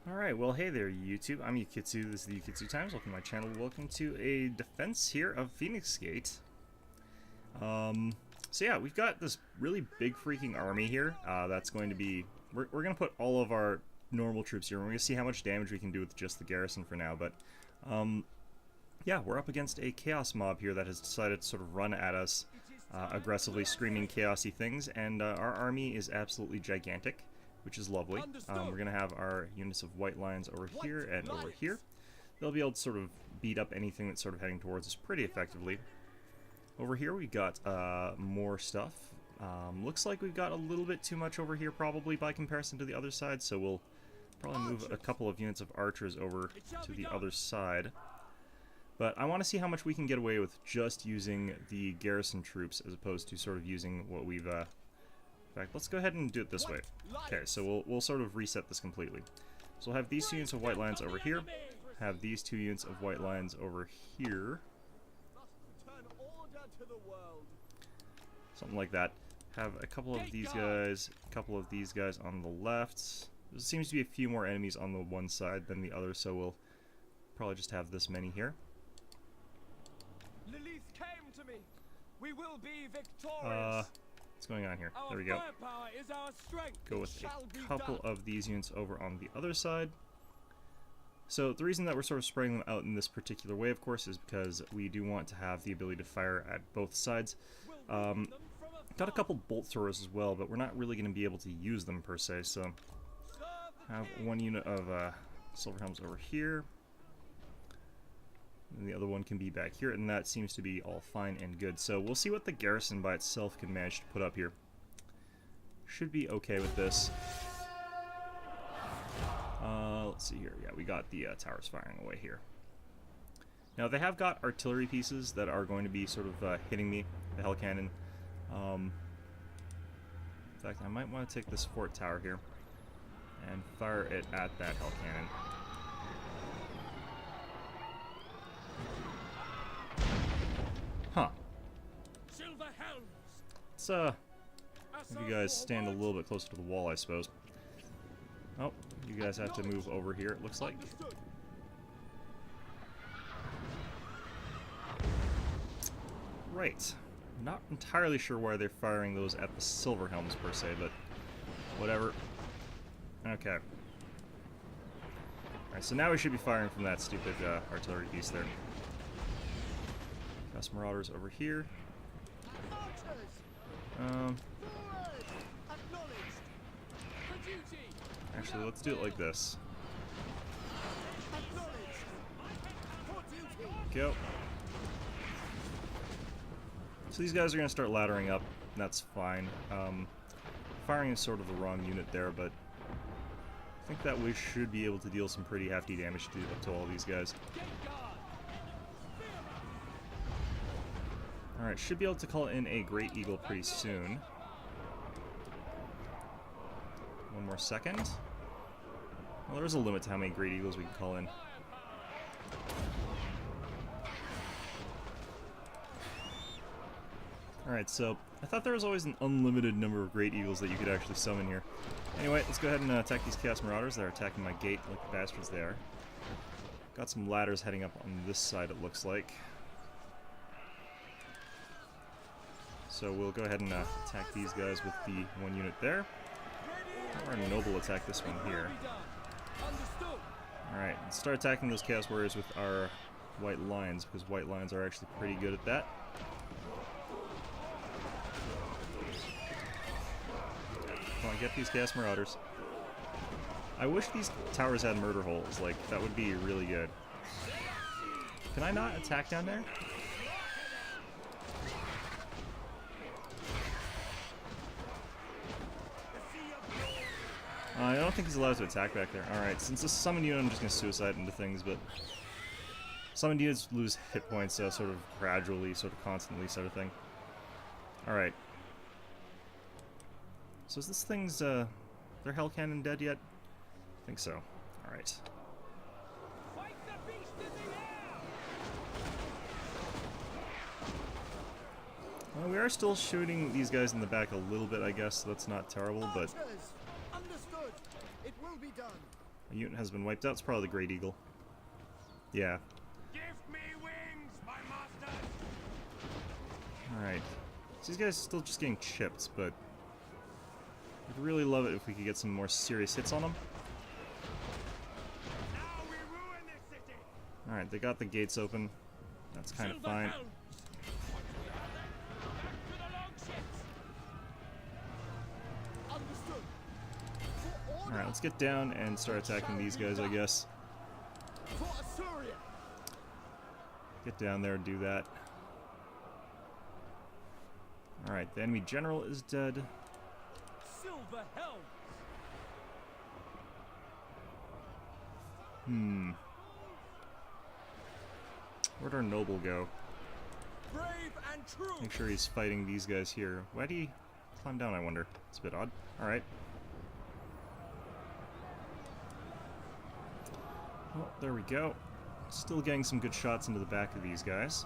Alright, well hey there YouTube, I'm Yukitsu, this is the Yukitsu Times, welcome to my channel, welcome to a defense here of Phoenix Gate. So yeah, we've got this really big freaking army here, that's going to be, we're going to put all of our normal troops here, we're going to see how much damage we can do with just the garrison for now, but yeah, we're up against a chaos mob here that has decided to sort of run at us, aggressively screaming chaosy things, and our army is absolutely gigantic, which is lovely. We're going to have our units of white lions over here and over here. They'll be able to sort of beat up anything that's sort of heading towards us pretty effectively. Over here we got more stuff. Looks like we've got a little bit too much over here probably by comparison to the other side, so we'll probably move a couple of units of archers over to the other side. But I want to see how much we can get away with just using the garrison troops as opposed to sort of using what we've in fact, let's go ahead and do it this way. Okay, so we'll sort of reset this completely. So we'll have these two units of white lions over here, have these two units of white lions over here. Something like that. Have a couple of these guys, a couple of these guys on the left. There seems to be a few more enemies on the one side than the other, so we'll probably just have this many here. Lilith came to me. We will be victorious. What's going on here? There we go. Go with a couple of these units over on the other side. So the reason that we're sort of spreading them out in this particular way, of course, is because we do want to have the ability to fire at both sides. Got a couple bolt throwers as well, but we're not really going to be able to use them per se, so have one unit of silver helms over here. And the other one can be back here, and that seems to be all fine and good. So we'll see what the garrison by itself can manage to put up here. Should be okay with this. Let's see here. Yeah, we got the towers firing away here. Now they have got artillery pieces that are going to be sort of hitting me, the hell cannon. In fact, I might want to take this fort tower here and fire it at that hell cannon. Huh. Let's have you guys stand a little bit closer to the wall, I suppose. Oh, you guys have to move over here, it looks like. Right. Not entirely sure why they're firing those at the silver helms per se, but whatever. Okay. Alright, so now we should be firing from that stupid artillery piece there. Got some marauders over here. Actually, let's do it like this. Go. So these guys are going to start laddering up, and that's fine. Firing is sort of the wrong unit there, but I think that we should be able to deal some pretty hefty damage to all these guys. Alright, should be able to call in a Great Eagle pretty soon. One more second. Well, there's a limit to how many Great Eagles we can call in. Alright, so I thought there was always an unlimited number of Great Eagles that you could actually summon here. Anyway, let's go ahead and attack these Chaos Marauders that are attacking my gate like the bastards they are. Got some ladders heading up on this side, it looks like. So we'll go ahead and attack these guys with the one unit there. Or a noble attack this one here. Alright, let's start attacking those Chaos Warriors with our white lions, because white lions are actually pretty good at that. Come on, get these Chaos Marauders. I wish these towers had murder holes, like, that would be really good. Can I not attack down there? I don't think he's allowed to attack back there. Alright, since this is a summoned unit, I'm just going to suicide into things, but summoned units lose hit points sort of gradually, sort of constantly, sort of thing. Alright. So is this thing's, their hell cannon dead yet? I think so. Alright. Well, we are still shooting these guys in the back a little bit, I guess, so that's not terrible, but... Understood. It will be done. A unit has been wiped out. It's probably the Great Eagle. Yeah. Give me wings, my masters. Alright. So these guys are still just getting chipped, but I'd really love it if we could get some more serious hits on them. Now we ruin this city. Alright, they got the gates open. That's kind of fine. Back to the longships. Understood. Alright, let's get down and start attacking these guys, I guess. For Assyria. Get down there and do that. Alright, the enemy general is dead. Silver helms. Where'd our noble go? Brave and true. Make sure he's fighting these guys here. Why'd he climb down, I wonder? It's a bit odd. Alright. Well, there we go. Still getting some good shots into the back of these guys.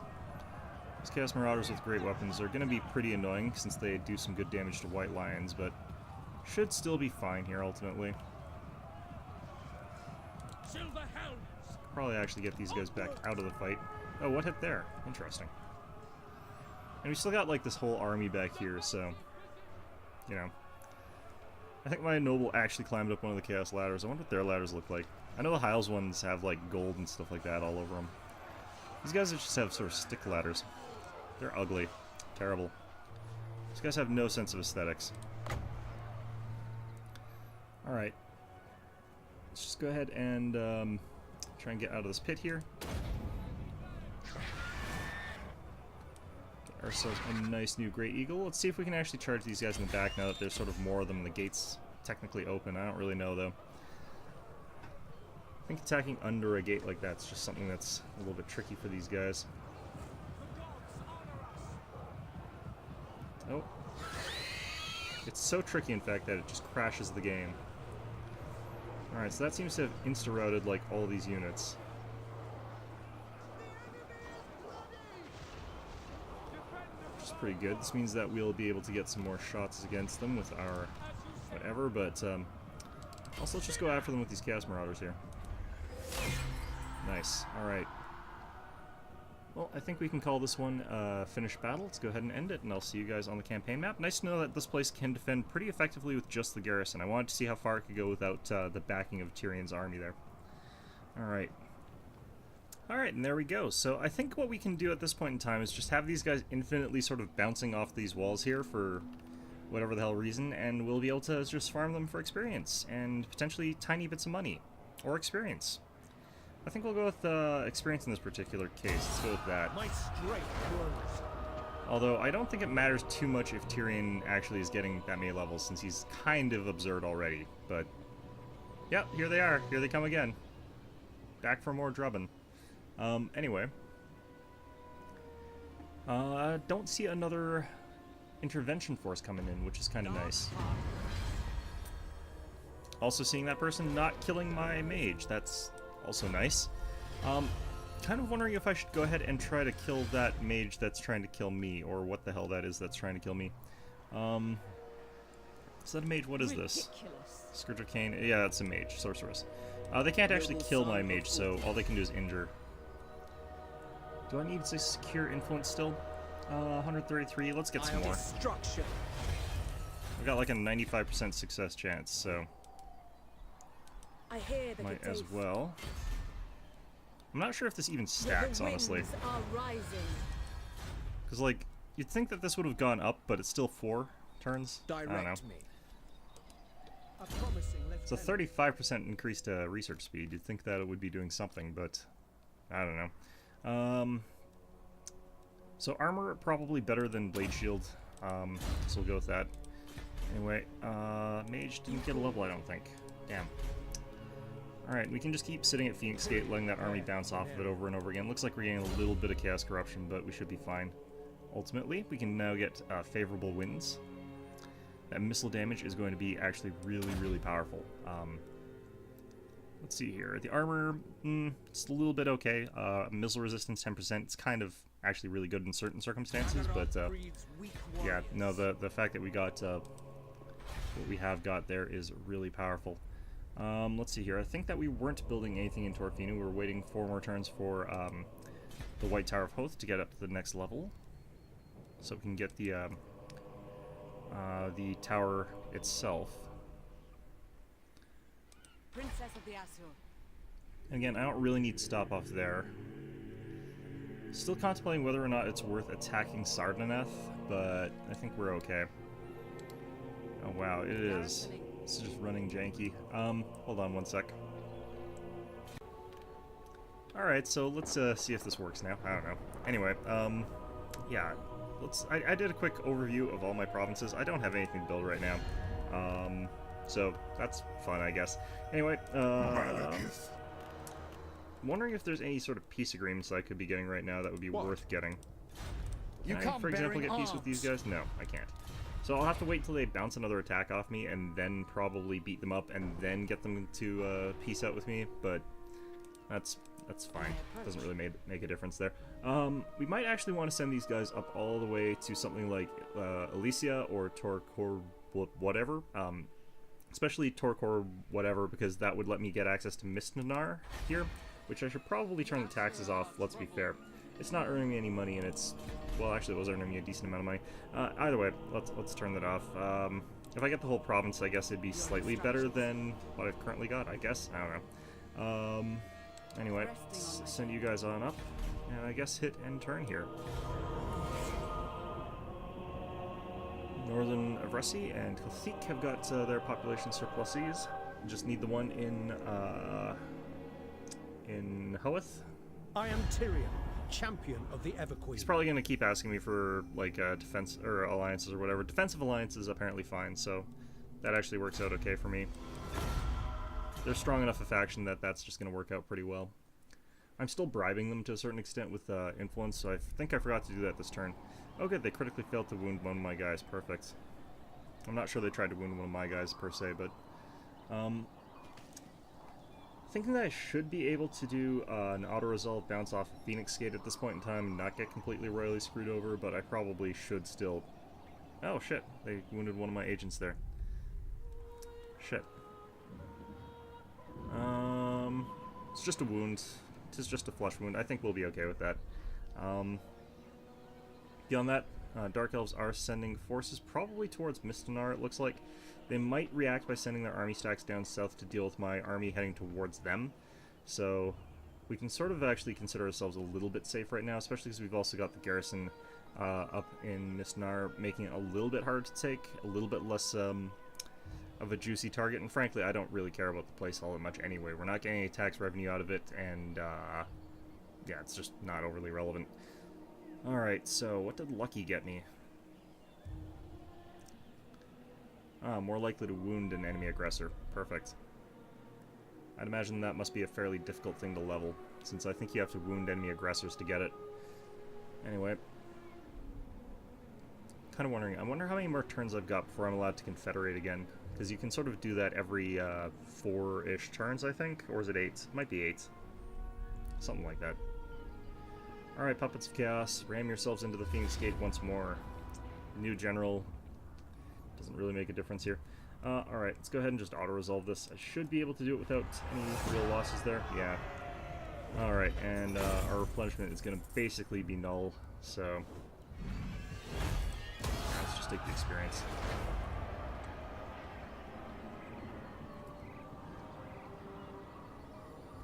These Chaos Marauders with great weapons are going to be pretty annoying since they do some good damage to White Lions, but should still be fine here ultimately. Silver helms. Probably actually get these guys back out of the fight. Oh, what hit there? Interesting. And we still got like this whole army back here, so you know. I think my noble actually climbed up one of the Chaos ladders. I wonder what their ladders look like. I know the Hyles ones have like gold and stuff like that all over them. These guys just have sort of stick ladders. They're ugly. Terrible. These guys have no sense of aesthetics. Alright. Let's just go ahead and try and get out of this pit here. Get ourselves a nice new Great Eagle. Let's see if we can actually charge these guys in the back now that there's sort of more of them and the gate's technically open. I don't really know though. I think attacking under a gate like that's just something that's a little bit tricky for these guys. Oh. It's so tricky, in fact, that it just crashes the game. Alright, so that seems to have insta-routed, like, all these units. Which is pretty good. This means that we'll be able to get some more shots against them with our whatever, but also let's just go after them with these Chaos Marauders here. Nice. Alright. Well, I think we can call this one finished battle. Let's go ahead and end it, and I'll see you guys on the campaign map. Nice to know that this place can defend pretty effectively with just the garrison. I wanted to see how far it could go without the backing of Tyrion's army there. Alright. Alright, and there we go. So I think what we can do at this point in time is just have these guys infinitely sort of bouncing off these walls here for whatever the hell reason, and we'll be able to just farm them for experience, and potentially tiny bits of money. Or experience. I think we'll go with experience in this particular case. Let's go with that. My strength grows. Although I don't think it matters too much if Tyrion actually is getting that many levels, since he's kind of absurd already. But yep, here they are. Here they come again. Back for more drubbing. Anyway, don't see another intervention force coming in, which is kind of nice. Also seeing that person not killing my mage. That's also nice. Kind of wondering if I should go ahead and try to kill that mage that's trying to kill me, or what the hell that is that's trying to kill me. Is that a mage? What is this? Scourge of Cain? Yeah, that's a mage. Sorceress. They can't actually kill my mage, so all they can do is injure. Do I need to secure influence still? 133. Let's get some more. I've got like a 95% success chance, so I hear that might as well. I'm not sure if this even stacks, honestly. Because, like, you'd think that this would have gone up, but it's still 4 turns. I don't know. It's a 35% increase to research speed. You'd think that it would be doing something, but I don't know. So armor, probably better than Blade Shield. So we'll go with that. Anyway, Mage didn't get a level, I don't think. Damn. Alright, we can just keep sitting at Phoenix Gate, letting that army bounce off of it over and over again. Looks like we're getting a little bit of Chaos Corruption, but we should be fine. Ultimately, we can now get favorable winds. That missile damage is going to be actually really, really powerful. Let's see here. The armor, it's a little bit okay. Missile resistance 10%. It's kind of actually really good in certain circumstances, but yeah, no, the fact that we got what we have got there is really powerful. Let's see here. I think that we weren't building anything in Torfino. We were waiting 4 more turns for the White Tower of Hoth to get up to the next level, so we can get the tower itself. Princess of the Azure. Again, I don't really need to stop off there. Still contemplating whether or not it's worth attacking Sardaneth, but I think we're okay. Oh wow, it is. It's just running janky. Hold on one sec. Alright, so let's see if this works now. I don't know. Anyway, yeah. I did a quick overview of all my provinces. I don't have anything to build right now. So that's fun, I guess. Anyway, I'm wondering if there's any sort of peace agreements I could be getting right now that would be worth getting. Can I, for example, get peace with these guys? No, I can't. So I'll have to wait till they bounce another attack off me, and then probably beat them up, and then get them to peace out with me. But that's fine. Doesn't really make a difference there. We might actually want to send these guys up all the way to something like Elysia or Torkor whatever. Especially Torkor whatever, because that would let me get access to Mistnanar here, which I should probably turn the taxes off, let's be fair. It's not earning me any money, and it's... well, actually, it was earning me a decent amount of money. Either way, let's turn that off. If I get the whole province, I guess it'd be slightly better than what I've currently got, I guess. I don't know. Anyway, let's send you guys on up, and I guess hit end turn here. Northern Avresi and Kathik have got their population surpluses. Just need the one in Hoeth. I am Tyrion, champion of the Everqueen. He's probably going to keep asking me for, like, defense or alliances or whatever. Defensive alliance is apparently fine, so that actually works out okay for me. They're strong enough a faction that that's just going to work out pretty well. I'm still bribing them to a certain extent with influence, so I think I forgot to do that this turn. Oh good, they critically failed to wound one of my guys. Perfect. I'm not sure they tried to wound one of my guys per se, but... thinking that I should be able to do an auto-resolve bounce off of Phoenix Gate at this point in time and not get completely royally screwed over, but I probably should still... oh shit, they wounded one of my agents there. Shit. It's just a wound. It's just a flesh wound. I think we'll be okay with that. Beyond that, Dark Elves are sending forces probably towards Mistnanar, it looks like. They might react by sending their army stacks down south to deal with my army heading towards them. So we can sort of actually consider ourselves a little bit safe right now, especially because we've also got the garrison up in Mistnanar, making it a little bit harder to take, a little bit less of a juicy target, and frankly, I don't really care about the place all that much anyway. We're not getting any tax revenue out of it, and yeah, it's just not overly relevant. Alright, so what did Lucky get me? More likely to wound an enemy aggressor. Perfect. I'd imagine that must be a fairly difficult thing to level, since I think you have to wound enemy aggressors to get it. Anyway. Kind of wondering, I wonder how many more turns I've got before I'm allowed to confederate again. Because you can sort of do that every 4-ish turns, I think? Or is it 8? It might be 8. Something like that. Alright, Puppets of Chaos, ram yourselves into the Phoenix Gate once more. New general. Doesn't really make a difference here. Alright, let's go ahead and just auto-resolve this. I should be able to do it without any real losses there. Yeah. Alright, and our replenishment is going to basically be null, so... let's just take the experience.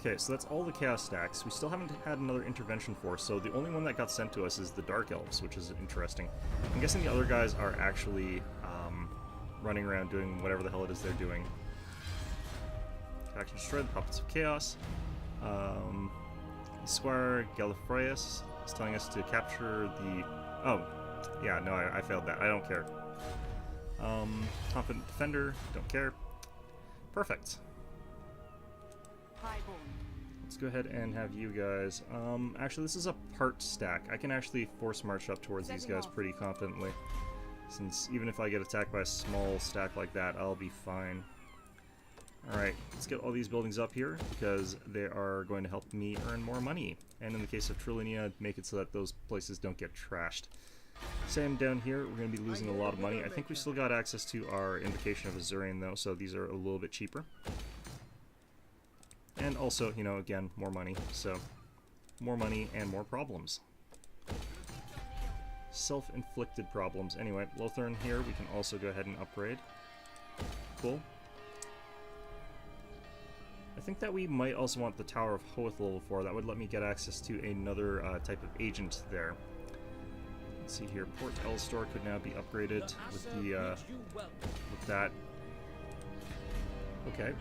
Okay, so that's all the Chaos stacks. We still haven't had another intervention force, so the only one that got sent to us is the Dark Elves, which is interesting. I'm guessing the other guys are actually running around doing whatever the hell it is they're doing. Faction destroyed, the Puppets of Chaos. Squire Gallifreyus is telling us to capture the... oh, yeah, no, I failed that. I don't care. Confident Defender, don't care. Perfect. Let's go ahead and have you guys... actually, this is a part stack. I can actually force march up towards these guys pretty confidently. Since even if I get attacked by a small stack like that, I'll be fine. Alright, let's get all these buildings up here, because they are going to help me earn more money. And in the case of Trilonia, make it so that those places don't get trashed. Same down here, we're going to be losing a lot of money. I think we still got access to our Invocation of Azurian, though, so these are a little bit cheaper. And also, you know, again, more money. So, more money and more problems. Self-inflicted problems. Anyway, Lothern here, we can also go ahead and upgrade. Cool. I think that we might also want the Tower of Hoth level 4. That would let me get access to another type of agent there. Let's see here. Port Elstor could now be upgraded with the with that. Okay.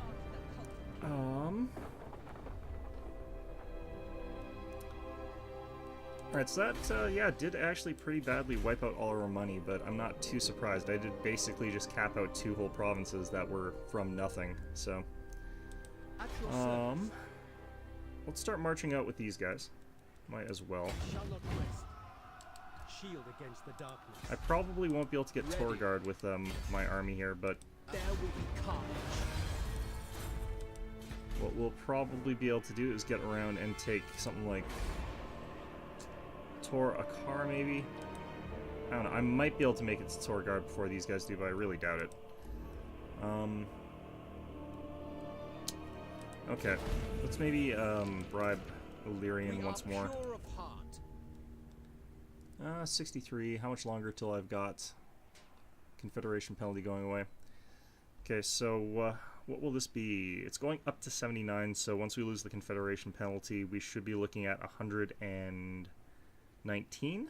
Alright, so that, yeah, did actually pretty badly wipe out all our money, but I'm not too surprised. I did basically just cap out 2 whole provinces that were from nothing, so... let's start marching out with these guys. Might as well. Shield against the darkness. I probably won't be able to get Torgard with my army here, but There will be carnage. what we'll probably be able to do is get around and take something like Tor Akar, maybe? I don't know. I might be able to make it to Torgard before these guys do, but I really doubt it. Okay. Let's maybe bribe Illyrian once more. 63. How much longer till I've got Confederation penalty going away? Okay, so what will this be? It's going up to 79, so once we lose the Confederation penalty, we should be looking at 119.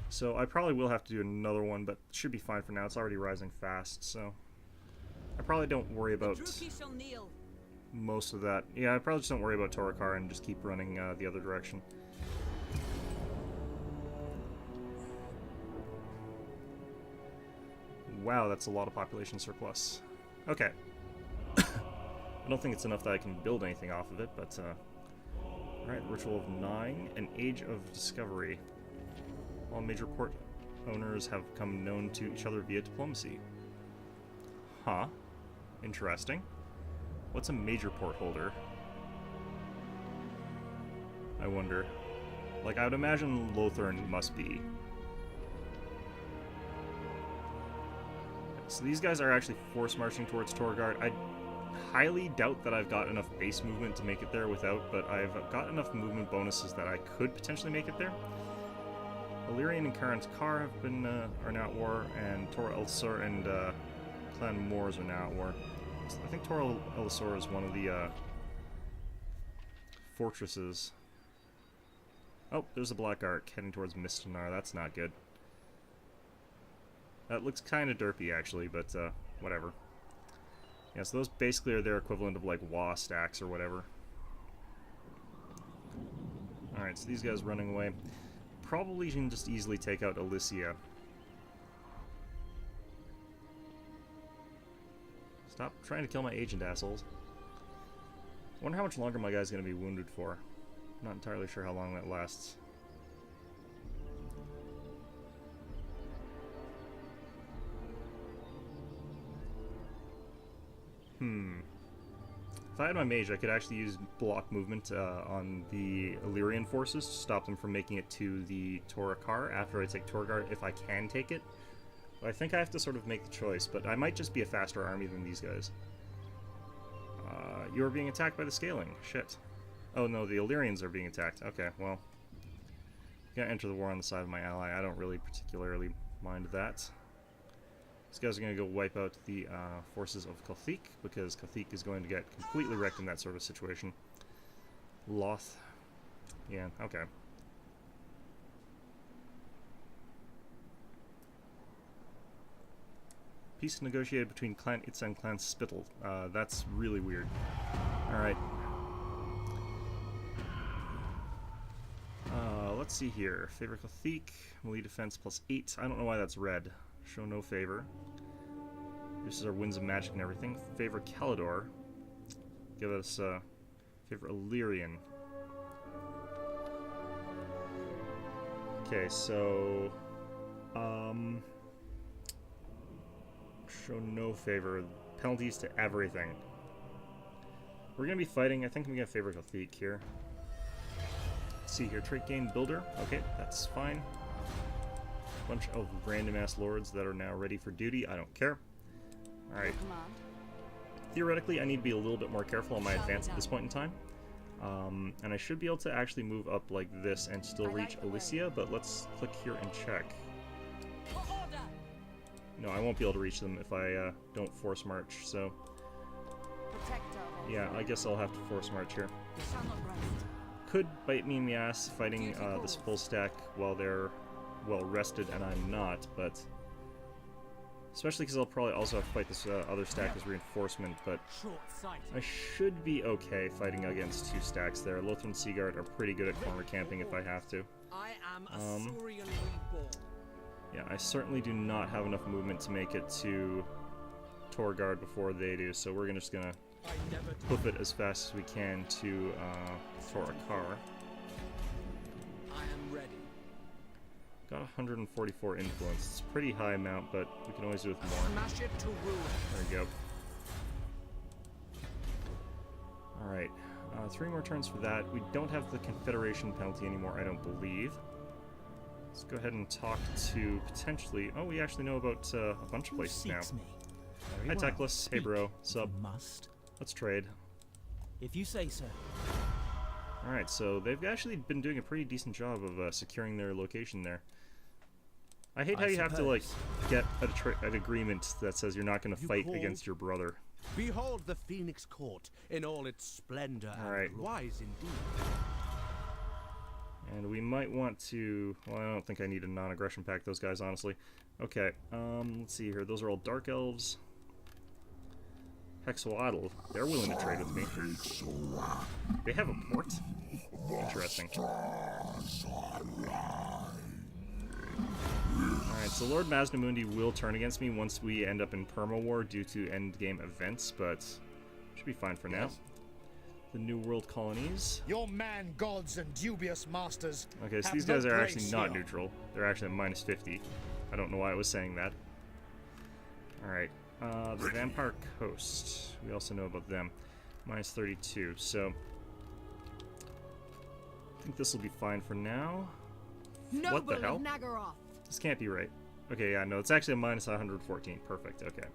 So I probably will have to do another one, but it should be fine for now. It's already rising fast, so I probably don't worry about most of that. Yeah, I probably just don't worry about Torikar and just keep running the other direction. Wow, that's a lot of population surplus. Okay. I don't think it's enough that I can build anything off of it, but alright, Ritual of 9, an Age of Discovery. All major port owners have become known to each other via diplomacy. Huh. Interesting. What's a major port holder? I wonder. Like, I would imagine Lothern must be. So these guys are actually force marching towards Torgard. I highly doubt that I've got enough base movement to make it there without, but I've got enough movement bonuses that I could potentially make it there. Illyrian and Karen's Kar have been are now at war, and Tor Elsor and Clan Moors are now at war. So I think Tor Elsor is one of the fortresses. Oh, there's a Black Ark heading towards Mistanar. That's not good. That looks kind of derpy, actually, but whatever. Yeah, so those basically are their equivalent of, like, WA stacks or whatever. Alright, so these guys running away. Probably can just easily take out Elysia. Stop trying to kill my agent, assholes. Wonder how much longer my guy's going to be wounded for. I'm not entirely sure how long that lasts. If I had my mage, I could actually use block movement on the Illyrian forces to stop them from making it to the Torikar after I take Torgard, if I can take it. But I think I have to sort of make the choice, but I might just be a faster army than these guys. You're being attacked by the scaling. Shit. Oh no, the Illyrians are being attacked. Okay, well. I'm gonna enter the war on the side of my ally. I don't really particularly mind that. These guys are going to go wipe out the forces of Kathik, because Kathik is going to get completely wrecked in that sort of situation. Loth. Yeah, okay. Peace negotiated between Clan Itza and Clan Spittle. That's really weird. Alright. Let's see here. Favor Kathik. Melee defense +8. I don't know why that's red. Show no favor. This is our winds of magic and everything. Favor Kalidor. Give us favor Illyrian. Okay, so show no favor. Penalties to everything. We're gonna be fighting. I think I'm gonna favor Kathik here. Let's see here. Trait gain builder. Okay, that's fine. Bunch of random ass lords that are now ready for duty. I don't care. Alright. theoretically, I need to be a little bit more careful on my advance at this point in time. And I should be able to actually move up like this and still reach Alicia, but let's click here and check. No, I won't be able to reach them if I don't force march, so... Yeah, I guess I'll have to force march here. Could bite me in the ass fighting this full stack while they're well rested and I'm not, but... Especially because I'll probably also have to fight this other stack as reinforcement, but I should be okay fighting against two stacks there. Lothran Seaguard are pretty good at corner camping if I have to. I am a Saurian reborn. Yeah, I certainly do not have enough movement to make it to Torgard before they do, so we're just gonna hoof it as fast as we can to Torakar. I am ready. Got 144 influence. It's a pretty high amount, but we can always do with more. Smash it to ruin. There we go. Alright, 3 more turns for that. We don't have the Confederation penalty anymore, I don't believe. Let's go ahead and talk to potentially... Oh, we actually know about a bunch of places now. Hi, Techless. Hey, bro. Sup? Let's trade. If you say so. Alright, so they've actually been doing a pretty decent job of securing their location there. I hate how you have to, like, get an agreement that says you're not going to fight against your brother. Behold the Phoenix Court in all its splendor and wise indeed. And we might want to... Well, I don't think I need a non-aggression pact, those guys, honestly. Okay, let's see here. Those are all Dark Elves. Hexoatl. They're willing to trade with me. They have a port? Interesting. Alright, so Lord Masnamundi will turn against me once we end up in Perma War due to endgame events, but should be fine for now. The New World colonies. Your man gods and dubious masters. Okay, so these guys are actually not neutral. They're actually at minus 50. I don't know why I was saying that. Alright, the Vampire Coast. We also know about them. Minus 32, so... I think this will be fine for now. What the hell? This can't be right. Okay, yeah, no, it's actually a minus 114. Perfect, okay.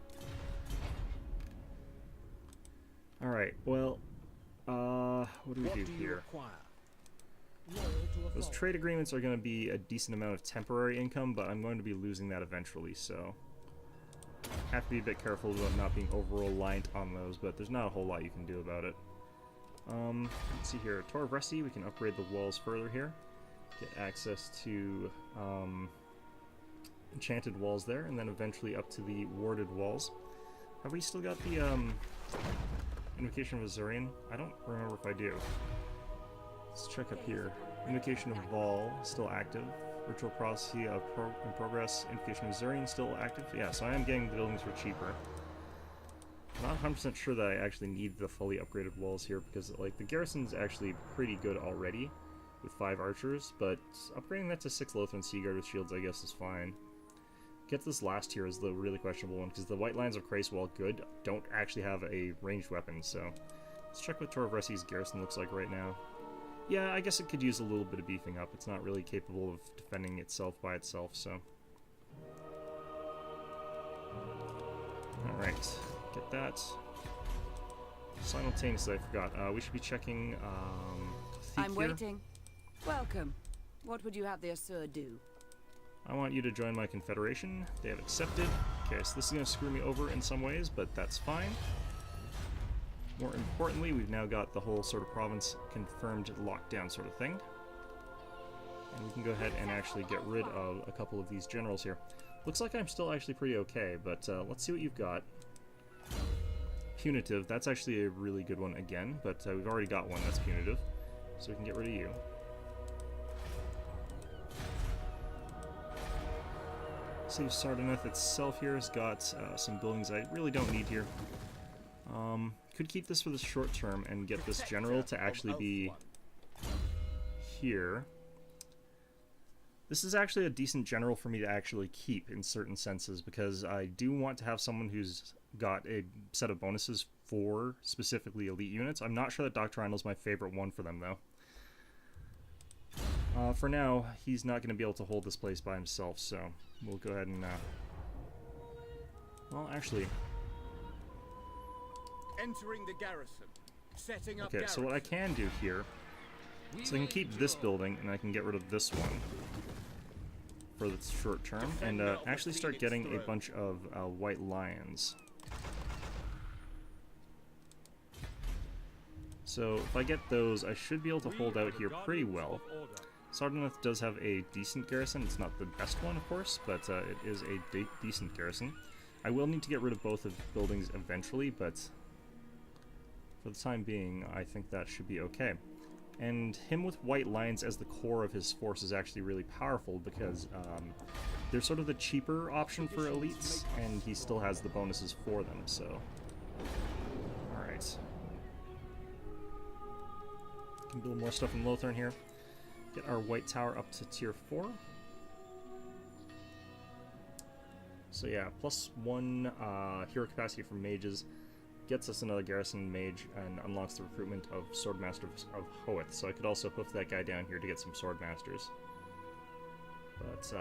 Alright, well... what do we do here? Those trade agreements are going to be a decent amount of temporary income, but I'm going to be losing that eventually, so... Have to be a bit careful about not being over-reliant on those, but there's not a whole lot you can do about it. Let's see here. Tor of Resi, we can upgrade the walls further here. Get access to enchanted walls there, and then eventually up to the warded walls. Have we still got the Invocation of Azurian? I don't remember if I do. Let's check up here. Invocation of Vol still active. Ritual Prophecy in progress. Invocation of Azurian still active. Yeah, so I am getting the buildings for cheaper. Not 100% sure that I actually need the fully upgraded walls here because, like, the garrison's actually pretty good already with 5 archers, but upgrading that to 6 Lothran Seaguard with shields I guess is fine. Get this last tier is the really questionable one because the White Lions of Christ, while good, don't actually have a ranged weapon, so let's check what Tor of Resi's garrison looks like right now. Yeah, I guess it could use a little bit of beefing up. It's not really capable of defending itself by itself, so... Alright, get that. Simultaneously, I forgot. We should be checking, I'm waiting. Welcome. What would you have the Asur do? I want you to join my confederation. They have accepted. Okay, so this is going to screw me over in some ways, but that's fine. More importantly, we've now got the whole sort of province confirmed lockdown sort of thing. And we can go ahead and actually get rid of a couple of these generals here. Looks like I'm still actually pretty okay, but let's see what you've got. Punitive, that's actually a really good one again, but we've already got one that's punitive, so we can get rid of you. City of Sardineth itself here has got some buildings I really don't need here. Could keep this for the short term and get this general to actually be here. This is actually a decent general for me to actually keep in certain senses because I do want to have someone who's got a set of bonuses for specifically elite units. I'm not sure that Doctrinal is my favorite one for them though. For now, he's not going to be able to hold this place by himself, so we'll go ahead and... Well, actually... Entering the garrison. Setting up Okay, so what I can do here, so I can keep this building, and I can get rid of this one for the short term, and actually start getting a bunch of white lions. So if I get those, I should be able to hold out here pretty well. Sardonyth does have a decent garrison. It's not the best one, of course, but it is a decent garrison. I will need to get rid of both of the buildings eventually, but for the time being, I think that should be okay. And him with white lions as the core of his force is actually really powerful because they're sort of the cheaper option for elites, and he still has the bonuses for them, so... Alright. Can build more stuff in Lothern here. Get our white tower up to tier 4. So yeah, +1 hero capacity for mages. Gets us another garrison mage and unlocks the recruitment of swordmasters of Hoeth. So I could also hoof that guy down here to get some swordmasters. But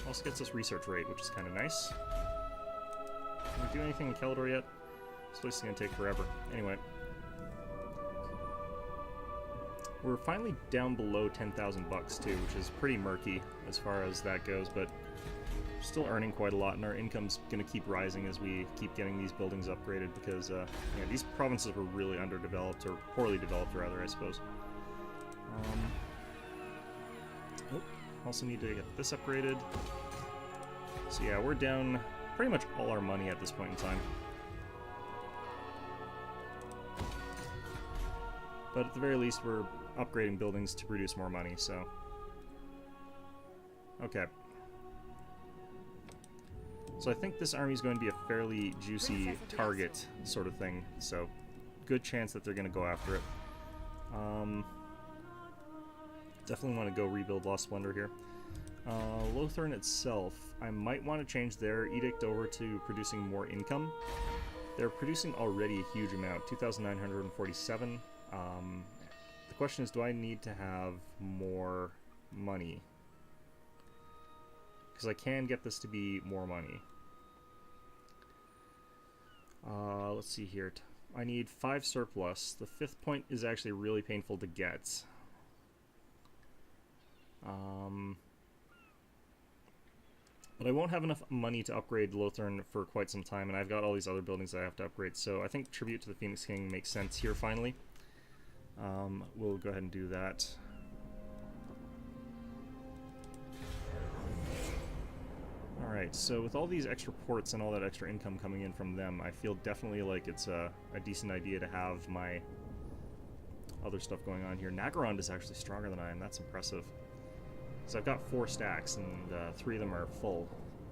also gets us research rate, which is kind of nice. Can we do anything in Keldor yet? This place is going to take forever. Anyway. We're finally down below 10,000 bucks too, which is pretty murky as far as that goes, but still earning quite a lot, and our income's going to keep rising as we keep getting these buildings upgraded because yeah, these provinces were really underdeveloped, or poorly developed rather, I suppose. Oh, also need to get this upgraded. So yeah, we're down pretty much all our money at this point in time. But at the very least, we're upgrading buildings to produce more money, so... Okay. So I think this army is going to be a fairly juicy target sort of thing, so good chance that they're going to go after it. Definitely want to go rebuild Lost Splendor here. Lothern itself, I might want to change their edict over to producing more income. They're producing already a huge amount, 2,947. The question is, do I need to have more money? Because I can get this to be more money. Let's see here. I need 5 surplus. The 5th point is actually really painful to get. But I won't have enough money to upgrade Lothern for quite some time, and I've got all these other buildings that I have to upgrade, so I think Tribute to the Phoenix King makes sense here finally. We'll go ahead and do that. Alright, so with all these extra ports and all that extra income coming in from them, I feel definitely like it's a decent idea to have my other stuff going on here. Nagarond is actually stronger than I am, that's impressive. So I've got 4 stacks, and 3 of them are full.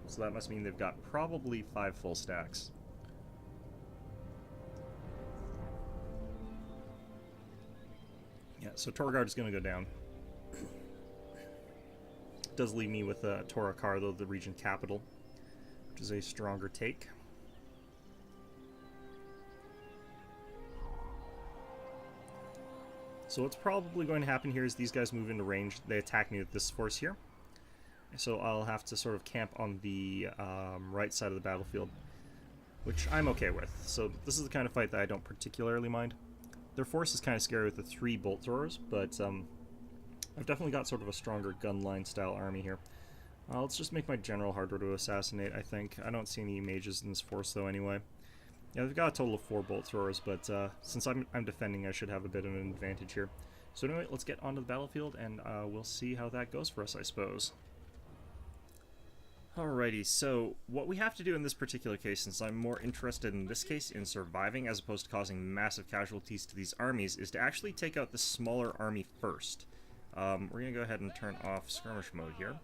So that must mean they've got probably 5 full stacks. Yeah, so Torgard is going to go down. Does leave me with Torakar, though, the region capital, which is a stronger take. So what's probably going to happen here is these guys move into range. They attack me with this force here. So I'll have to sort of camp on the right side of the battlefield, which I'm okay with. So this is the kind of fight that I don't particularly mind. Their force is kind of scary with the 3 bolt throwers, but I've definitely got sort of a stronger gunline style army here. Let's just make my general harder to assassinate, I think. I don't see any mages in this force though anyway. Yeah, they've got a total of 4 bolt throwers, but since I'm defending, I should have a bit of an advantage here. So anyway, let's get onto the battlefield, and we'll see how that goes for us, I suppose. Alrighty, so what we have to do in this particular case, since I'm more interested in this case in surviving as opposed to causing massive casualties to these armies, is to actually take out the smaller army first. We're going to go ahead and turn off skirmish mode here.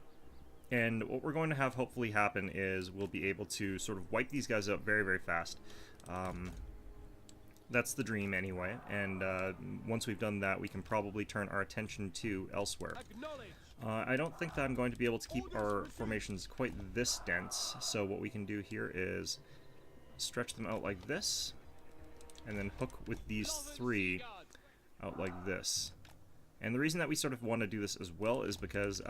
And what we're going to have hopefully happen is we'll be able to sort of wipe these guys out very, very fast. That's the dream anyway, and once we've done that, we can probably turn our attention to elsewhere. I don't think that I'm going to be able to keep our formations quite this dense, so what we can do here is stretch them out like this, and then hook with these 3 out like this. And the reason that we sort of want to do this as well is because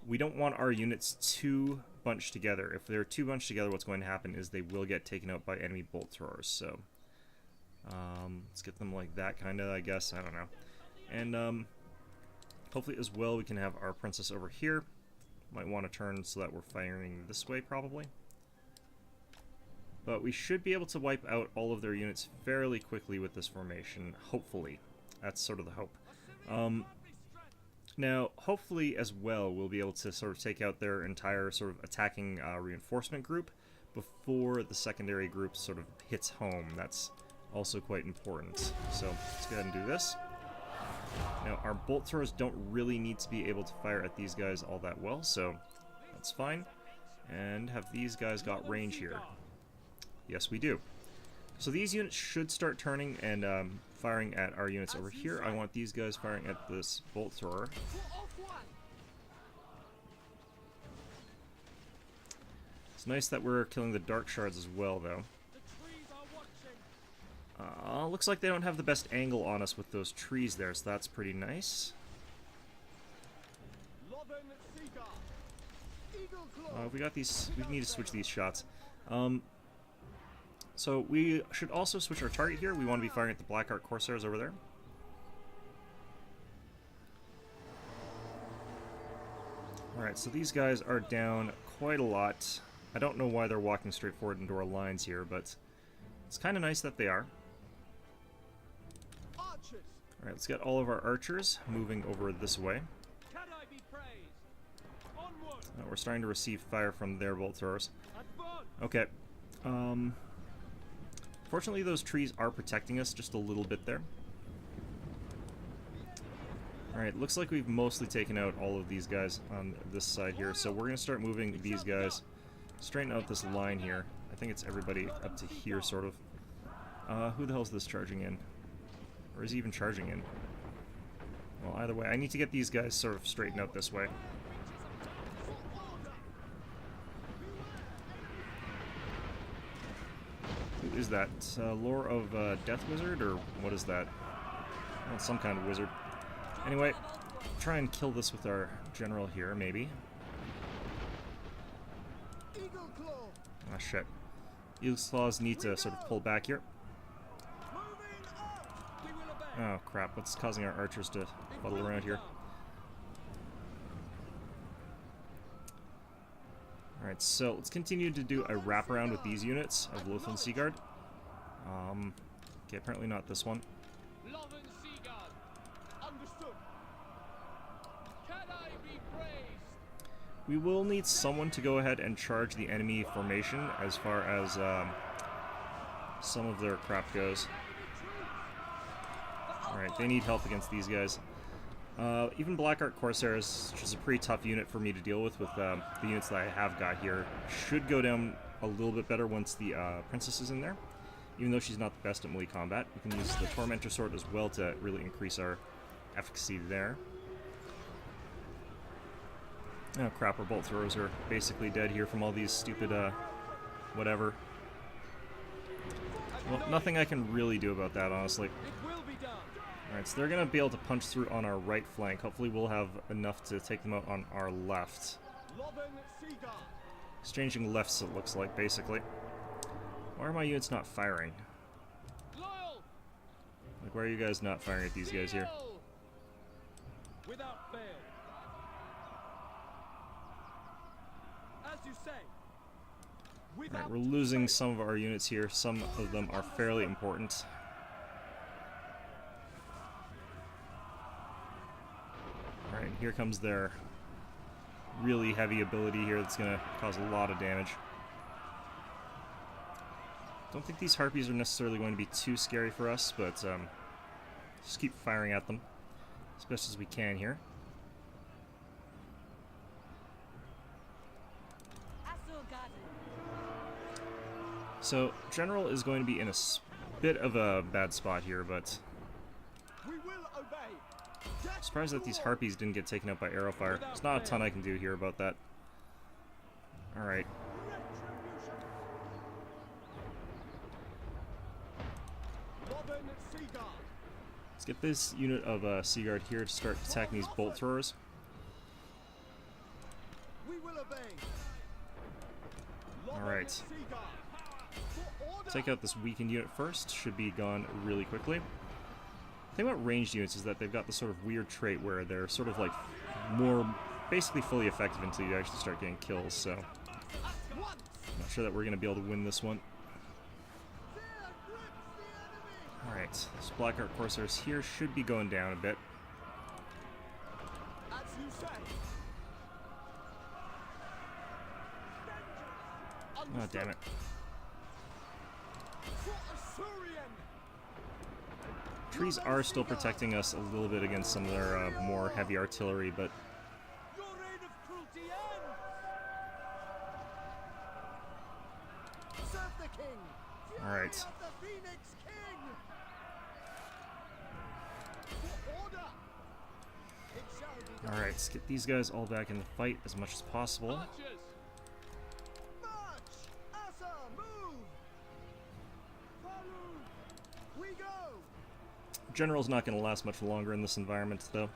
we don't want our units too bunched together. If they're too bunched together, what's going to happen is they will get taken out by enemy bolt throwers. So let's get them like that, kind of, I guess. I don't know. And hopefully as well we can have our princess over here. Might want to turn so that we're firing this way, probably. But we should be able to wipe out all of their units fairly quickly with this formation, hopefully. That's sort of the hope. Now, hopefully as well, we'll be able to sort of take out their entire sort of attacking reinforcement group before the secondary group sort of hits home. That's also quite important. So let's go ahead and do this. Now, our bolt throwers don't really need to be able to fire at these guys all that well, so that's fine. And have these guys got range here? Yes, we do. So these units should start turning and firing at our units over here. I want these guys firing at this bolt thrower. It's nice that we're killing the dark shards as well, though. Looks like they don't have the best angle on us with those trees there, so that's pretty nice. We got these. We need to switch these shots. So we should also switch our target here. We want to be firing at the Black Ark Corsairs over there. Alright, so these guys are down quite a lot. I don't know why they're walking straight forward into our lines here, but it's kind of nice that they are. Alright, let's get all of our archers moving over this way. We're starting to receive fire from their bolt throwers. Okay. Fortunately, those trees are protecting us just a little bit there. Alright, looks like we've mostly taken out all of these guys on this side here, so we're going to start moving these guys, straighten out this line here. I think it's everybody up to here, sort of. Who the hell is this charging in? Or is he even charging in? Well, either way, I need to get these guys sort of straightened out this way. Who is that? Lore of Death Wizard, or what is that? Oh, some kind of wizard. Anyway, try and kill this with our general here, maybe. Ah, shit. Eagle's Claws need to sort of pull back here. Oh, crap. What's causing our archers to fuddle around here? Alright, so let's continue to do a wraparound with these units of Lothland Seaguard. Okay, apparently not this one. We will need someone to go ahead and charge the enemy formation as far as some of their crap goes. Alright, they need help against these guys. Even Black Ark Corsairs, which is a pretty tough unit for me to deal with the units that I have got here, should go down a little bit better once the Princess is in there. Even though she's not the best at melee combat, we can use the Tormentor Sword as well to really increase our efficacy there. Oh crap, our bolt throwers are basically dead here from all these stupid, whatever. Well, nothing I can really do about that, honestly. Alright, so they're going to be able to punch through on our right flank. Hopefully we'll have enough to take them out on our left. Exchanging lefts, it looks like, basically. Why are my units not firing? Like, why are you guys not firing at these guys here? Without fail. As you say. Alright, we're losing some of our units here. Some of them are fairly important. Alright, here comes their really heavy ability here that's going to cause a lot of damage. Don't think these harpies are necessarily going to be too scary for us, but just keep firing at them as best as we can here. So, General is going to be in a bit of a bad spot here, but I'm surprised that these harpies didn't get taken out by arrow fire. There's not a ton I can do here about that. Alright. Let's get this unit of Seaguard here to start attacking these bolt throwers. Alright. Take out this weakened unit first. Should be gone really quickly. The thing about ranged units is that they've got this sort of weird trait where they're sort of like more basically fully effective until you actually start getting kills, so not sure that we're going to be able to win this one. Alright, this Black Art Corsairs here should be going down a bit. Oh, damn it. Trees are still protecting us a little bit against some of their more heavy artillery, but alright. Alright, let's get these guys all back in the fight as much as possible. General's not going to last much longer in this environment, though,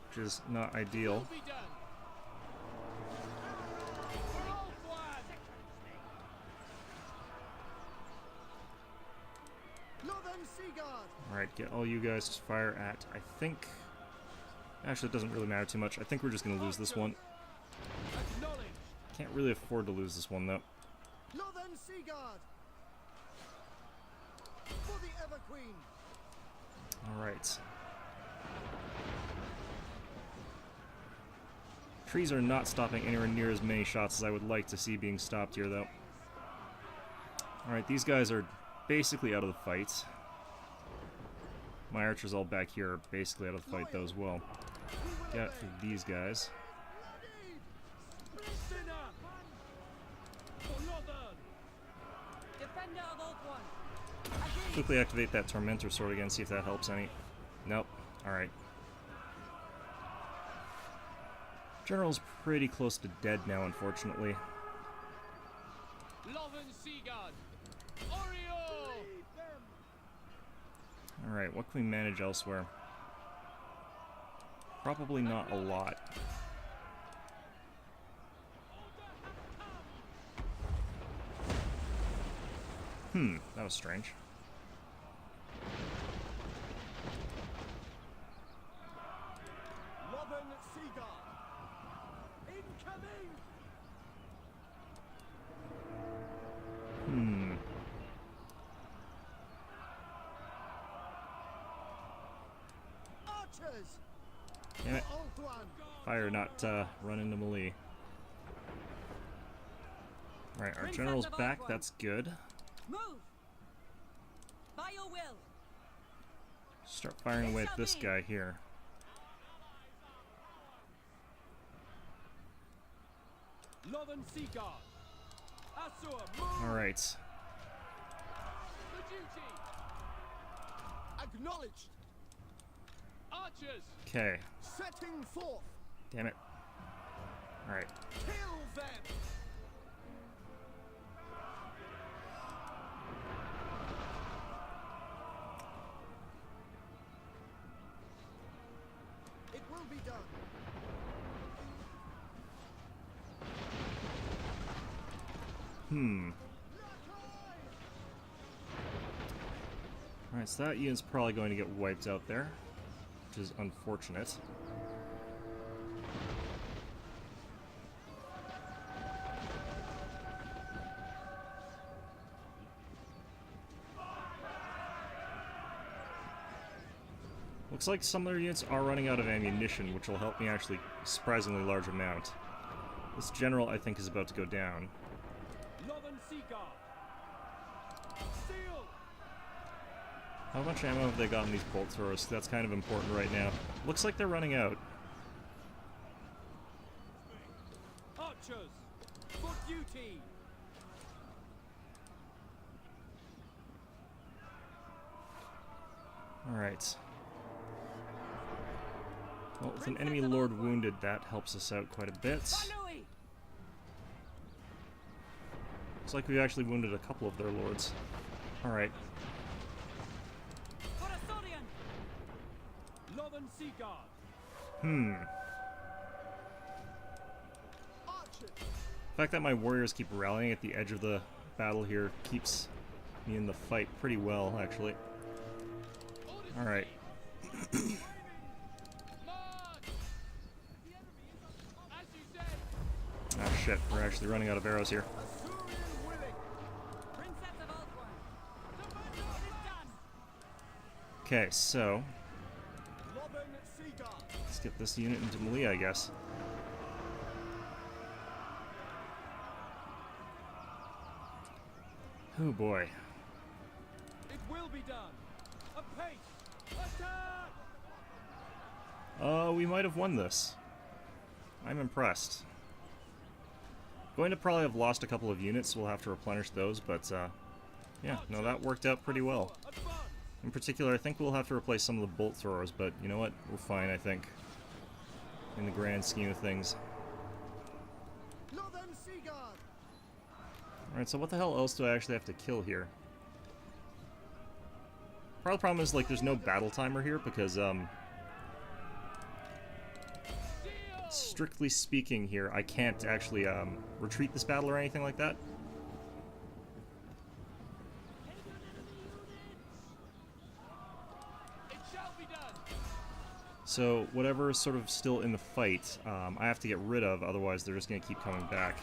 which is not ideal. Alright, get all you guys to fire at, I think... Actually, it doesn't really matter too much. I think we're just going to lose this one. Can't really afford to lose this one, though. Alright. Trees are not stopping anywhere near as many shots as I would like to see being stopped here, though. Alright, these guys are basically out of the fight. My archers all back here are basically out of the fight, though, as well. Get through these guys. Quickly activate that Tormentor Sword again, see if that helps any. Nope. Alright. General's pretty close to dead now, unfortunately. Alright, what can we manage elsewhere? Probably not a lot. That was strange. Damn it. Fire, not run into melee. Right, our general's back, that's good. Move! By your will. Start firing away at this guy here. Alright. Acknowledged. Archers. Okay. Setting forth. Damn it. Alright. Kill them. It will be done. Alright, so that unit's probably going to get wiped out there, which is unfortunate. Looks like some of their units are running out of ammunition, which will help me actually a surprisingly large amount. This general, I think, is about to go down. How much ammo have they got in these bolt throwers? That's kind of important right now. Looks like they're running out. Archers, for duty. Alright. Well, with an enemy lord wounded, that helps us out quite a bit. Looks like we've actually wounded a couple of their lords. Alright. fact that my warriors keep rallying at the edge of the battle here keeps me in the fight pretty well, actually. Alright. Ah, shit. We're actually running out of arrows here. Okay, so let's get this unit into melee, I guess. Oh boy. It will be done. Apace. Attack! We might have won this. I'm impressed. Going to probably have lost a couple of units, so we'll have to replenish those, but yeah, no, that worked out pretty well. In particular, I think we'll have to replace some of the bolt throwers, but you know what? We're fine, I think, in the grand scheme of things. Alright, so what the hell else do I actually have to kill here? Part of the problem is, like, there's no battle timer here because, strictly speaking here, I can't actually, retreat this battle or anything like that. It shall be done. So, whatever is sort of still in the fight, I have to get rid of, otherwise they're just gonna keep coming back.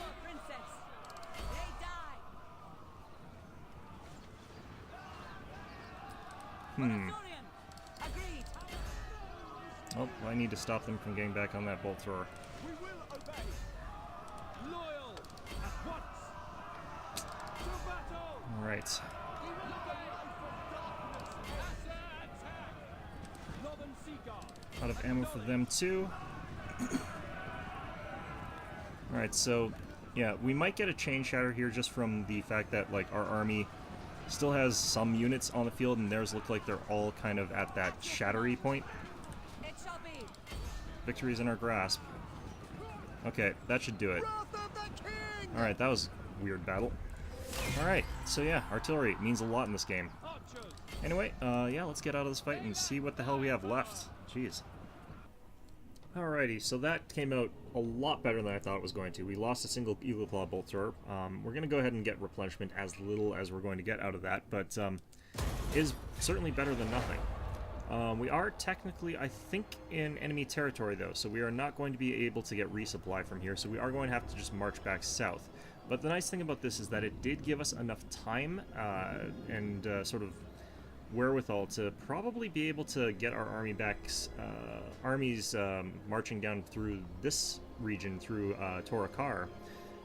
Oh, I need to stop them from getting back on that bolt thrower. We will obey. Loyal at once. To battle. Alright. We will obey from darkness. Attack. Northern Sea Guard. Out of ammo for them too. Alright, so yeah, we might get a chain shatter here just from the fact that, like, our army still has some units on the field and theirs look like they're all kind of at that shattery point. It shall be. Victory's in our grasp. Okay, that should do it. Alright, that was a weird battle. Alright, so yeah, artillery means a lot in this game. Archers. Anyway, yeah, let's get out of this fight and see what the hell we have left. Jeez. Alrighty, so that came out a lot better than I thought it was going to. We lost a single Eagle Claw bolt thrower. We're going to go ahead and get replenishment as little as we're going to get out of that, but is certainly better than nothing. We are technically, I think, in enemy territory, though, so we are not going to be able to get resupply from here, so we are going to have to just march back south. But the nice thing about this is that it did give us enough time and sort of wherewithal to probably be able to get our armies marching down through this region through Torakar.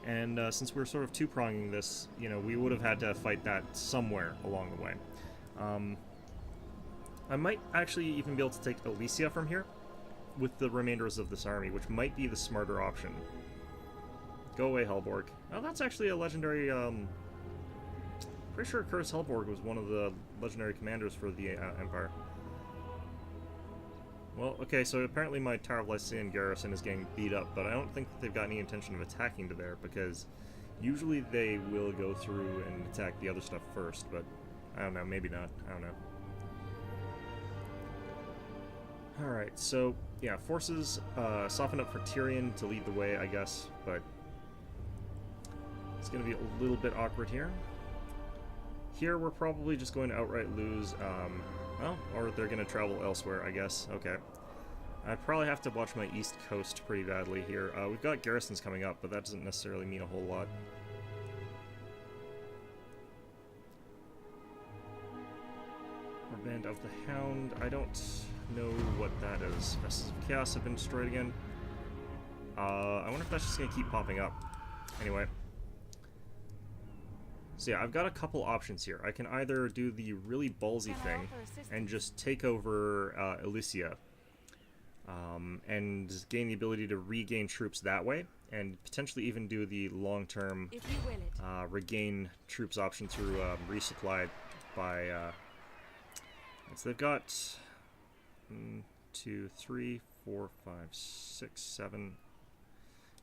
And since we're sort of two-pronging this, you know, we would have had to fight that somewhere along the way. I might actually even be able to take Elysia from here with the remainders of this army, which might be the smarter option. Go away, Hellborg. Oh, that's actually a legendary, pretty sure Curtis Hellborg was one of the legendary commanders for the Empire. Well, okay, so apparently my Tower of Lycian garrison is getting beat up, but I don't think that they've got any intention of attacking to there, because usually they will go through and attack the other stuff first, but I don't know, maybe not, I don't know. Alright, so, yeah, forces soften up for Tyrion to lead the way, I guess, but it's going to be a little bit awkward here. Here, we're probably just going to outright lose, well, or they're going to travel elsewhere, I guess. Okay. I probably have to watch my east coast pretty badly here. We've got garrisons coming up, but that doesn't necessarily mean a whole lot. Band of the Hound. I don't know what that is. Vessels of Chaos have been destroyed again. I wonder if that's just going to keep popping up. Anyway. So yeah, I've got a couple options here. I can either do the really ballsy thing and just take over Elysia and gain the ability to regain troops that way, and potentially even do the long-term regain troops option through resupply by... so they've got 2, 3, 4, 5, 6, 7,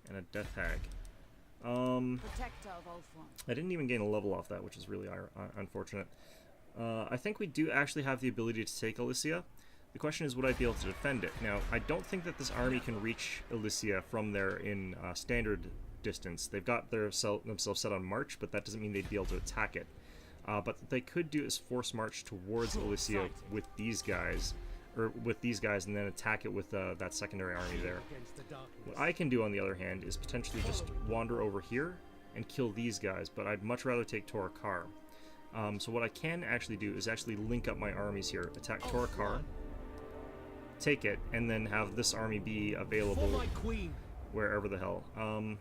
and a Death Hag. I didn't even gain a level off that, which is really unfortunate. I think we do actually have the ability to take Elysia. The question is, would I be able to defend it? Now, I don't think that this army can reach Elysia from there in standard distance. They've got themselves set on march, but that doesn't mean they'd be able to attack it. But what they could do is force march towards Elysia with these guys, and then attack it with that secondary army there. What I can do, on the other hand, is potentially just wander over here and kill these guys, but I'd much rather take Torakar. So what I can actually do is actually link up my armies here, attack Torakar, take it, and then have this army be available wherever the hell. I'm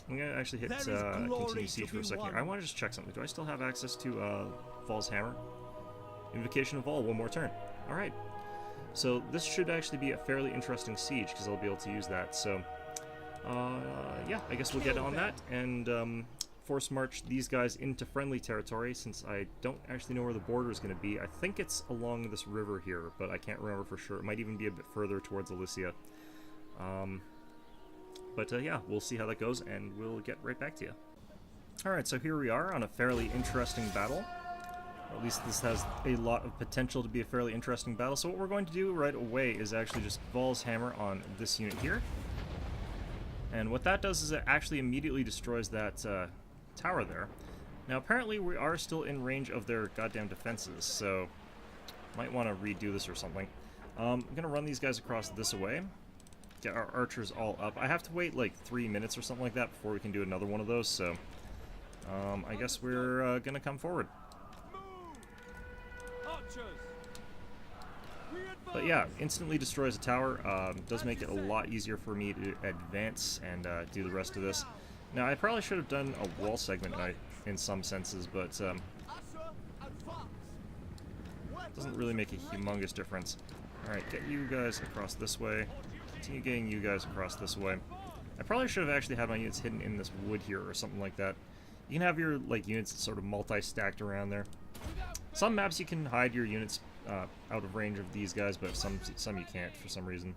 gonna actually hit continue siege for a second here. I want to just check something. Do I still have access to Val's Hammer? Invocation of Val, one more turn. Alright. So this should actually be a fairly interesting siege, because I'll be able to use that. So, yeah, I guess we'll get on that, and force march these guys into friendly territory, since I don't actually know where the border is going to be. I think it's along this river here, but I can't remember for sure. It might even be a bit further towards Elysia. But yeah, we'll see how that goes, and we'll get right back to you. Alright, so here we are on a fairly interesting battle. Or at least this has a lot of potential to be a fairly interesting battle. So what we're going to do right away is actually just Val's Hammer on this unit here. And what that does is it actually immediately destroys that tower there. Now apparently we are still in range of their goddamn defenses, so might want to redo this or something. I'm going to run these guys across this way. Get our archers all up. I have to wait like 3 minutes or something like that before we can do another one of those, so I guess we're gonna come forward. But yeah, instantly destroys a tower. Does make it a lot easier for me to advance and do the rest of this. Now I probably should have done a wall segment in some senses, but doesn't really make a humongous difference. Alright, get you guys across this way. Continue getting you guys across this way. I probably should have actually had my units hidden in this wood here or something like that. You can have your like units sort of multi-stacked around there. Some maps you can hide your units out of range of these guys, but some you can't for some reason.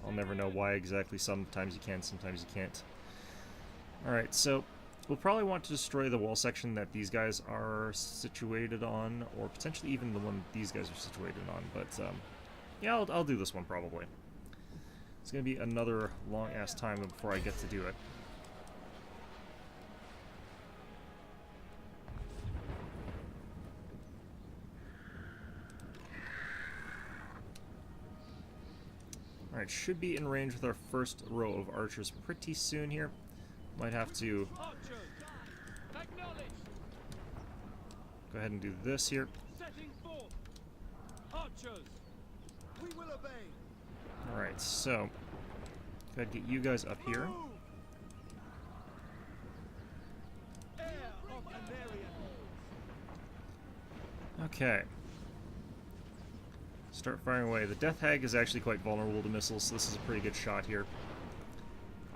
I'll never know why exactly. Sometimes you can, sometimes you can't. Alright, so we'll probably want to destroy the wall section that these guys are situated on, or potentially even the one these guys are situated on, but yeah, I'll do this one probably. It's going to be another long-ass time before I get to do it. Alright, should be in range with our first row of archers pretty soon here. Might have to go ahead and do this here. Alright, so go ahead and get you guys up here. Okay. Start firing away. The Death Hag is actually quite vulnerable to missiles, so this is a pretty good shot here.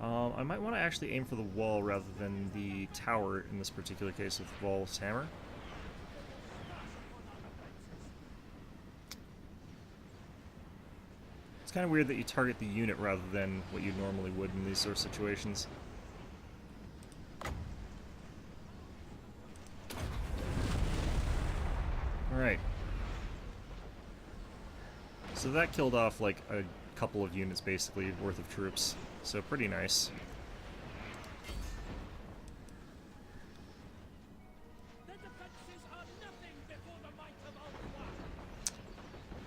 I might want to actually aim for the wall rather than the tower in this particular case with Val's Hammer. It's kind of weird that you target the unit rather than what you normally would in these sort of situations. Alright. So that killed off like a couple of units basically worth of troops. So pretty nice.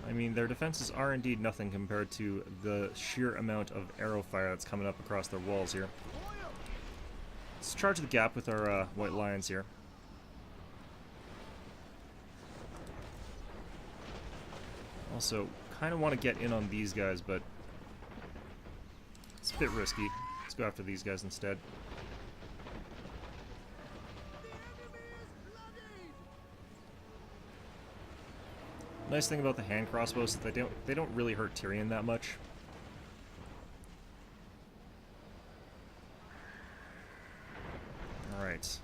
I mean, their defenses are indeed nothing compared to the sheer amount of arrow fire that's coming up across their walls here. Let's charge the gap with our White Lions here. Also, kind of want to get in on these guys, but it's a bit risky. Let's go after these guys instead. Nice thing about the hand crossbows is that they don't really hurt Tyrion that much. Alright.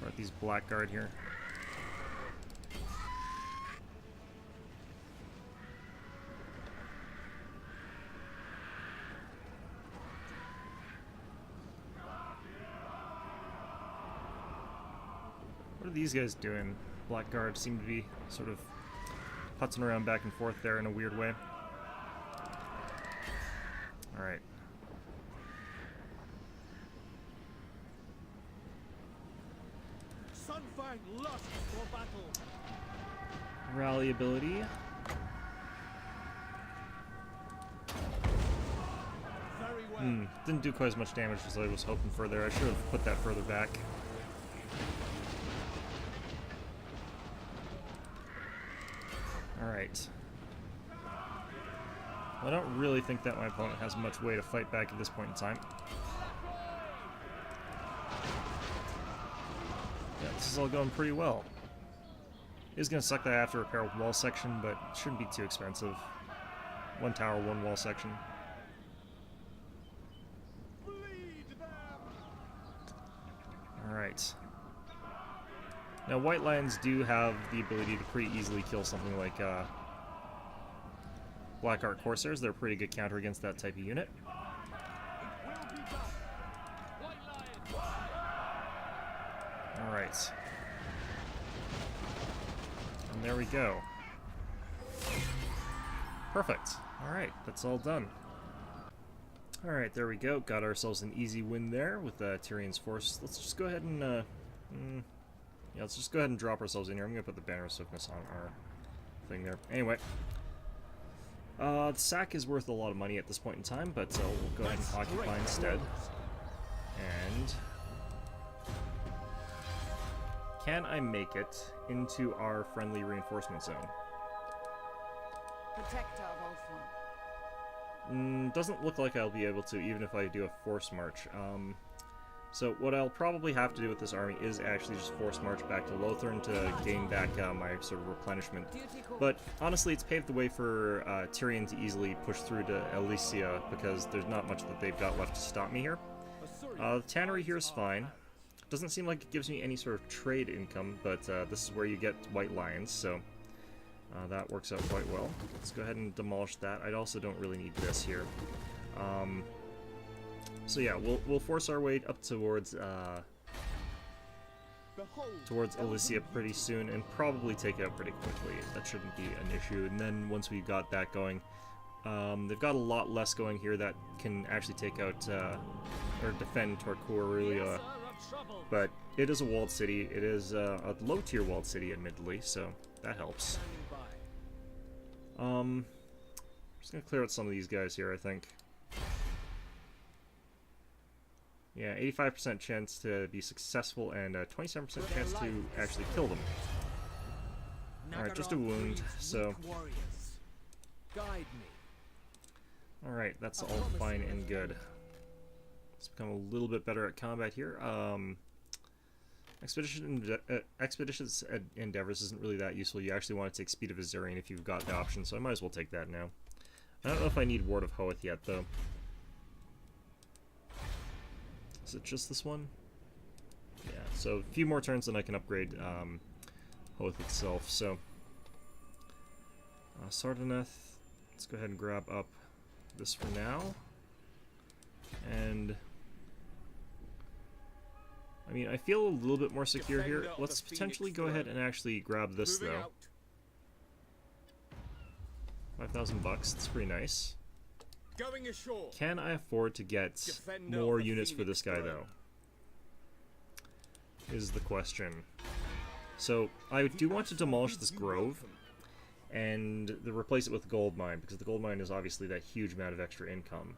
We're at these blackguard here. What are these guys doing? Blackguard seem to be sort of putzing around back and forth there in a weird way. Alright. strength lusts for battle. Rally ability. Very well. Didn't do quite as much damage as I was hoping for there. I should have put that further back. Alright. I don't really think that my opponent has much way to fight back at this point in time. Yeah, this is all going pretty well. It is going to suck that I have to repair a wall section, but it shouldn't be too expensive. One tower, one wall section. Alright. Now, White Lions do have the ability to pretty easily kill something like Black Art Corsairs. They're a pretty good counter against that type of unit. Alright. And there we go. Perfect. Alright, that's all done. Alright, there we go. Got ourselves an easy win there with Tyrion's force. Let's just go ahead and, yeah, let's just go ahead and drop ourselves in here. I'm going to put the Banner of Swiftness on our thing there. Anyway. The sack is worth a lot of money at this point in time, but we'll go ahead and occupy instead. And can I make it into our friendly reinforcement zone? Protector of Ultron. Doesn't look like I'll be able to, even if I do a force march. So what I'll probably have to do with this army is actually just force march back to Lothern to gain back my sort of replenishment. But honestly, it's paved the way for Tyrion to easily push through to Elysia, because there's not much that they've got left to stop me here. The tannery here is fine. Doesn't seem like it gives me any sort of trade income, but this is where you get White Lions, so that works out quite well. Let's go ahead and demolish that. I also don't really need this here. So yeah, we'll force our way up towards Elysia pretty soon, and probably take it out pretty quickly. That shouldn't be an issue. And then once we've got that going, they've got a lot less going here that can actually take out or defend Torquaria. But it is a walled city. It is a low-tier walled city, admittedly, so that helps. I'm just gonna clear out some of these guys here, I think. Yeah, 85% chance to be successful and 27% chance to actually kill them. Alright, just a wound, so... Alright, that's all fine and good. Let's become a little bit better at combat here. Expeditions Endeavors isn't really that useful. You actually want to take Speed of Azurian if you've got the option, so I might as well take that now. I don't know if I need Ward of Hoeth yet, though. Is it just this one? Yeah, so a few more turns and I can upgrade Hoeth itself, so... Sardaneth, let's go ahead and grab up this for now. And... I mean, I feel a little bit more secure here. Let's potentially go ahead and actually grab this, though. 5,000 bucks, that's pretty nice. Going ashore. Can I afford to get more units for this guy, though? Is the question. So, I do want to demolish this grove and replace it with a gold mine, because the gold mine is obviously that huge amount of extra income.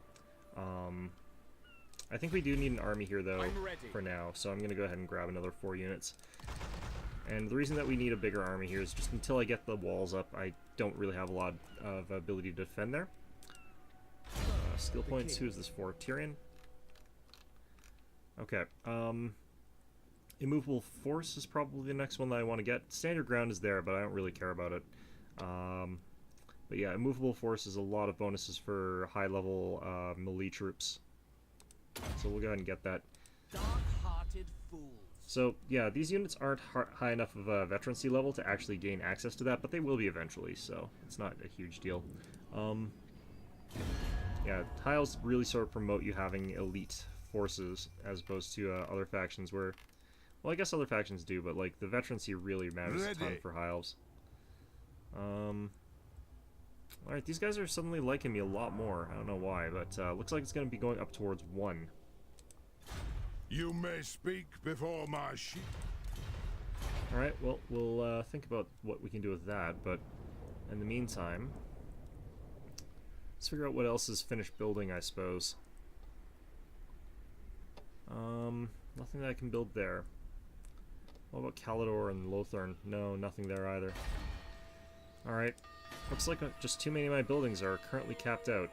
I think we do need an army here, though, for now, so I'm going to go ahead and grab another 4 units. And the reason that we need a bigger army here is just until I get the walls up, I don't really have a lot of ability to defend there. Skill points, who is this for? Tyrion? Okay, Immovable Force is probably the next one that I want to get. Standard Ground is there, but I don't really care about it. But yeah, Immovable Force is a lot of bonuses for high-level melee troops. So we'll go ahead and get that. Dark-hearted fools. So yeah, these units aren't high enough of a veterancy level to actually gain access to that, but they will be eventually, so it's not a huge deal. Yeah, tiles really sort of promote you having elite forces as opposed to other factions where, well, I guess other factions do, but like the veterancy really matters a ton for high elves. Alright, these guys are suddenly liking me a lot more. I don't know why, but looks like it's going to be going up towards 1. You may speak before my sheep. Alright, well, we'll think about what we can do with that, but in the meantime, let's figure out what else is finished building, I suppose. Nothing that I can build there. What about Calidor and Lothern? No, nothing there either. Alright, looks like just too many of my buildings are currently capped out.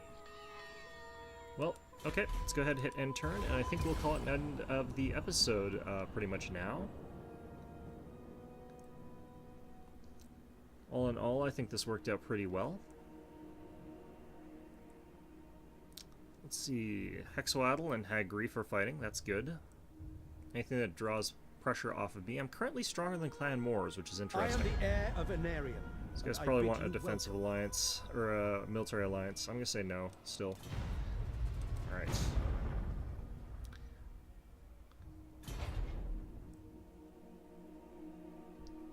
Well, okay, let's go ahead and hit end turn, and I think we'll call it an end of the episode pretty much now. All in all, I think this worked out pretty well. Let's see, Hexoatl and Hag Grief are fighting, that's good. Anything that draws pressure off of me. I'm currently stronger than Clan Moors, which is interesting. I am the heir of Anarion. These guys probably want a defensive alliance, or a military alliance. I'm gonna say no, still. Alright.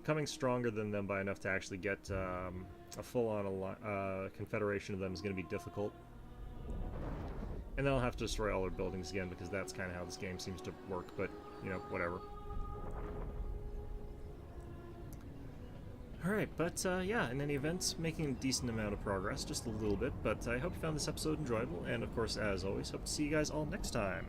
Becoming stronger than them by enough to actually get a full-on confederation of them is going to be difficult. And then I'll have to destroy all their buildings again, because that's kind of how this game seems to work, but, you know, whatever. Alright, but yeah, in any event, making a decent amount of progress, just a little bit, but I hope you found this episode enjoyable, and of course, as always, hope to see you guys all next time.